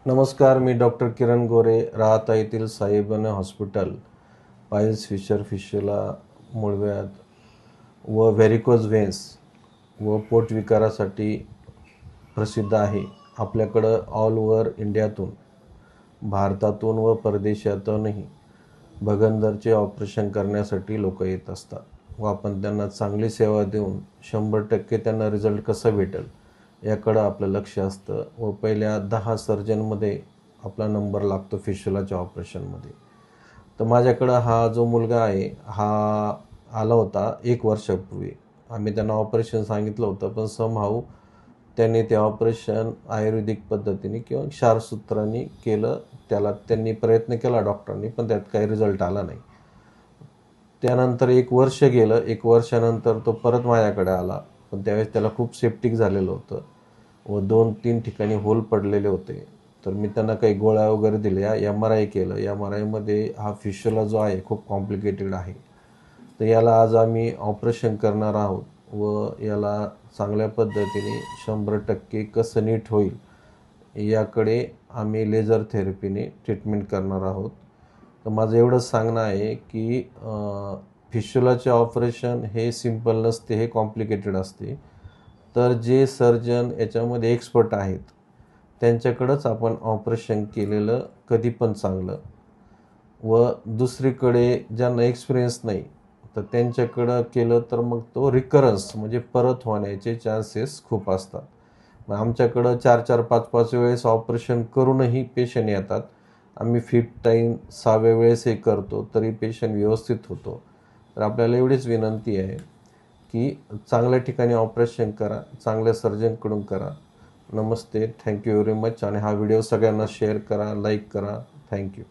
नमस्कार, मी डॉक्टर किरण गोरे, राहता येथील साहेबान हॉस्पिटल, पायल्स फिशर फिशुला, मूळव्याध व व्हेरिकोज व्हेन्स व पोटविकारासाठी प्रसिद्ध आहे. आपल्याकडं ऑल ओव्हर इंडियातून, भारतातून व परदेशातूनही भगंदरचे ऑपरेशन करण्यासाठी लोक येत असतात व आपण त्यांना चांगली सेवा देऊन 100% त्यांना रिझल्ट कसं भेटेल याकडं आपलं लक्ष असतं व पहिल्या 10 सर्जनमध्ये आपला नंबर लागतो फिशुलाच्या ऑपरेशनमध्ये. तर माझ्याकडं हा जो मुलगा आहे हा आला होता 1 वर्षापूर्वी. आम्ही त्यांना ऑपरेशन सांगितलं होतं, पण समहाऊ त्यांनी ते ऑपरेशन आयुर्वेदिक पद्धतीने किंवा क्षारसूत्रांनी केलं. त्याला त्यांनी प्रयत्न केला डॉक्टरांनी, पण त्यात काही रिझल्ट आला नाही. त्यानंतर 1 वर्ष गेलं. 1 वर्षानंतर तो परत माझ्याकडे आला, पण त्यावेळेस त्याला खूप सेप्टिक झालेलं होतं व 2-3 ठिकाणी होल पडलेले होते. तर मी त्यांना काही गोळ्या वगैरे दिल्या, MRI केलं. MRIमध्ये हा फिशुला जो आहे खूप कॉम्प्लिकेटेड आहे. तर याला आज आम्ही ऑपरेशन करणार आहोत व याला चांगल्या पद्धतीने 100% कसं नीट होईल याकडे आम्ही लेझर थेरपीने ट्रीटमेंट करणार आहोत. तर माझं एवढंच सांगणं आहे की फिशुलाचे ऑपरेशन हे सिंपल नसते, हे कॉम्प्लिकेटेड असते. तर जे सर्जन याच्यामध्ये एक्सपर्ट आहेत त्यांच्याकडंच आपण ऑपरेशन केलेलं कधी पण चांगलं. व दुसरीकडे ज्यांना एक्सपिरियन्स नाही तर त्यांच्याकडं केलं तर मग तो रिकरन्स म्हणजे परत होण्याचे चान्सेस खूप असतात. मग आमच्याकडं 4-4, 5-5 वेळेस ऑपरेशन करूनही पेशंट येतात. आम्ही 5th टाईम 6व्या वेळेस हे करतो तरी पेशंट व्यवस्थित होतो. तर आपल्याला एवढीच विनंती आहे की चांगल्या ठिकाणी ऑपरेशन करा, चांगल्या सर्जनकडून करा. नमस्ते, थँक्यू व्हेरी मच. आणि हा व्हिडिओ सगळ्यांना शेअर करा, लाईक करा. थँक्यू.